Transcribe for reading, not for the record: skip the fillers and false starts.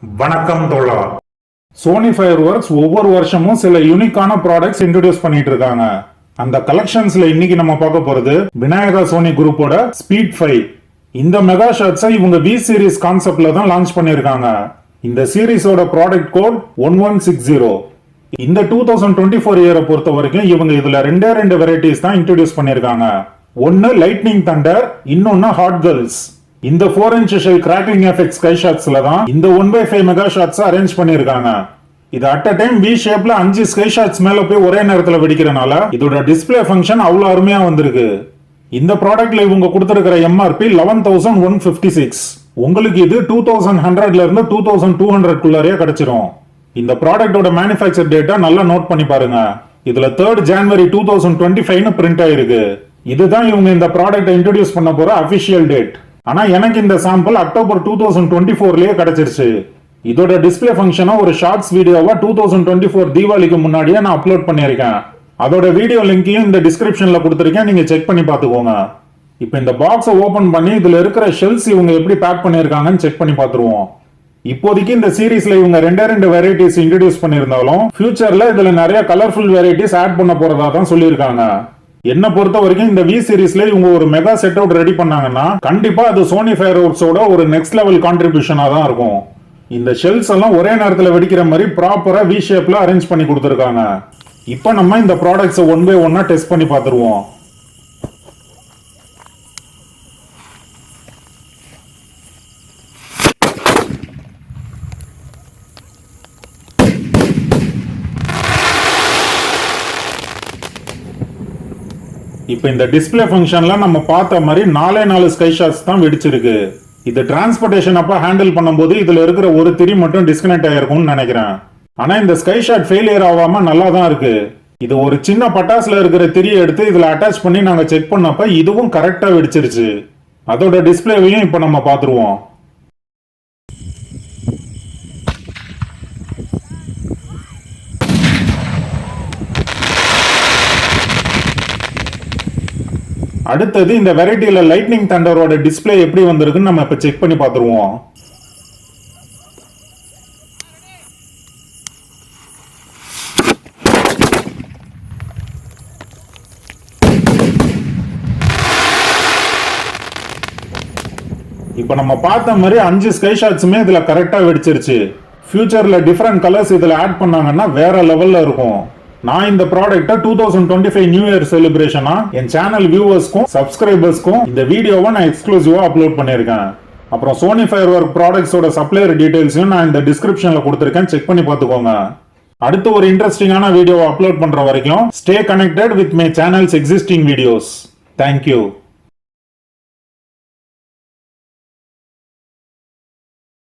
வணக்கம் தோழா. சோனி ஃபயர்வொர்க்ஸ் ஒவ்வொரு வருஷமும் சில யூனிக்கான ப்ராடக்ட்ஸ் இன்ட்ரோடியூஸ் பண்ணிட்டு இருக்காங்க. அந்த கலெக்ஷன்ஸ்ல இன்னைக்கு நம்ம பார்க்க போறது விநாயகா சோனி குரூப்போட ஸ்பீட் 5. இந்த மெகா ஷாட்ஸை இவங்க வி சீரிஸ் கான்செப்ட்ல தான் லான்ச் பண்ணிருக்காங்க. இந்த சீரிஸோட ப்ராடக்ட் கோட் 1160. இந்த 2024 இயரை பொறுத்த வரைக்கும் இவங்க இதுல ரெண்டு வெரைட்டிஸ் தான் இன்ட்ரோடியூஸ் பண்ணிருக்காங்க. ஒன்னு லைட்னிங் தண்டர், இன்னொன்னு ஹாட் கேர்ள்ஸ். இந்த 4-inch shell crackling effect sky ஷாட்ஸ்ல தான் இந்த 1/5 மெகா ஷாட்ஸ் அரேஞ்ச் பண்ணிருக்காங்க. இது அட் அ டைம் வி ஷேப்ல 5 ஸ்கை ஷாட்ஸ் மேல போய் ஒரே நேரத்துல வெடிக்கிறனால இதோட டிஸ்ப்ளே ஃபங்க்ஷன் அவ்வளவு அருமையா வந்திருக்கு. இந்த ப்ராடக்ட்ல இவங்க கொடுத்திருக்கிற எம்ஆர்பி 11,156. உங்களுக்கு இது 2,100ல இருந்து 2,200 குள்ளரே கிடைச்சிரும். இந்த ப்ராடக்ட்டோட மேனுஃபேக்சர் டேட்டா நல்லா நோட் பண்ணி பாருங்க. இதுல 3rd January 2025 பிரிண்ட் ஆயிருக்கு. இதுதான் இவங்க இந்த ப்ராடக்ட்டை இன்ட்ரோடியூஸ் பண்ண போற அபிஷியல் டேட். ஆனா எனக்கு இந்த சாம்பிள் அக்டோபர் 2024லயே கிடைச்சிருச்சு. இதோட டிஸ்ப்ளே ஃபங்க்ஷனை ஒரு ஷார்ட்ஸ் வீடியோவா 2024 தீபாவளிக்கு முன்னாடியே நான் அப்லோட் பண்ணியிருக்கேன். அதோட வீடியோ லிங்கையும் இந்த டிஸ்கிரிப்ஷன்ல கொடுத்திருக்கேன், நீங்க செக் பண்ணி பார்த்துக்கோங்க. இப்போ இந்த பாக்ஸை ஓபன் பண்ணி இதுல இருக்கிற ஷெல்ஸ் இவங்க எப்படி பேக் பண்ணிருக்காங்கன்னு செக் பண்ணி பார்த்துருவோம். இப்போதைக்கு இந்த சீரீஸ்ல இவங்க ரெண்டு வெரைட்டிஸ் இன்ட்ரோடியூஸ் பண்ணியிருந்தாலும் ஃபியூச்சர்ல இதுல நிறைய கலர்ஃபுல் வெரைட்டிஸ் ஆட் பண்ண போறதா தான் சொல்லியிருக்காங்க. என்ன பொறுத்த வரைக்கும் இந்த வி சீரிஸ்ல இவங்க ஒரு மெகா செட் அவுட் ரெடி பண்ணாங்கன்னா கண்டிப்பா அது சோனி ஃபயர்வொர்க்ஸோட ஒரு நெக்ஸ்ட் லெவல் கான்ட்ரிபியூஷனா தான் இருக்கும். இந்த ஷெல்ஸ் எல்லாம் ஒரே நேரத்தில் வெடிக்கிற மாதிரி ப்ராப்பரா வி ஷேப்ல அரேஞ்ச் பண்ணி கொடுத்துருக்காங்க. இப்போ நம்ம இந்த ப்ராடக்ட்ஸை 1 by 1 டெஸ்ட் பண்ணி பார்த்துருவோம். இப்போ இந்த டிஸ்ப்ளே ஃபங்க்ஷன்ல நம்ம பார்த்த மாதிரி 4 ஸ்கை ஷாட்ஸ் தான் வெடிச்சிருக்கு. இது டிரான்ஸ்போர்டேஷன் அப்ப ஹேண்டில் பண்ணும்போது இதுல இருக்கிற ஒரு திரி மட்டும் டிஸ்கனெக்ட் ஆயிருக்கும்னு நினைக்கிறேன். ஆனா இந்த ஸ்கை ஷாட் ஃபெயிலியர் ஆகாம நல்லா தான் இருக்கு. இது ஒரு சின்ன பட்டாசுல இருக்கிற திரியை எடுத்து இதுல அட்டாச் பண்ணி நாங்க செக் பண்ணப்ப இதுவும் கரெக்டா வெடிச்சிருச்சு. அதோட டிஸ்பிளேவையும் இப்ப நம்ம பாத்துருவோம். அடுத்தது இந்த வெரைட்டில லைட்னிங் தண்டரோட டிஸ்ப்ளே எப்படி வந்திருக்குன்னு நம்ம இப்ப செக் பண்ணி பார்த்துருவோம். இப்ப நம்ம பார்த்த மாதிரி 5 ஸ்கை ஷாட்ஸுமே இதுல கரெக்டா வெடிச்சிருச்சு. ஃபியூச்சர்ல டிஃபரெண்ட் கலர்ஸ் இதுல ஆட் பண்ணாங்கன்னா வேற லெவல்ல இருக்கும். நான் இந்த ப்ராடக்ட்டை 2025 நியூ இயர் செலிப்ரேஷனா என் சேனல் வியூவர்ஸ்க்கும் சப்ஸ்கிரைபர்ஸ்க்கும் இந்த வீடியோவை நான் எக்ஸ்க்ளூசிவா அப்லோட் பண்ணியிருக்கேன். அப்புறம் சோனி ஃபயர்வொர்க் ப்ராடக்ட்ஸோட சப்ளையர் டீடைல்ஸையும் நான் இந்த டிஸ்கிரிப்ஷன்ல கொடுத்திருக்கேன், செக் பண்ணி பார்த்துக்கோங்க. அடுத்து ஒரு இன்ட்ரெஸ்டிங்கான வீடியோவை அப்லோட் பண்ற வரைக்கும் stay connected with my channels existing videos. Thank you.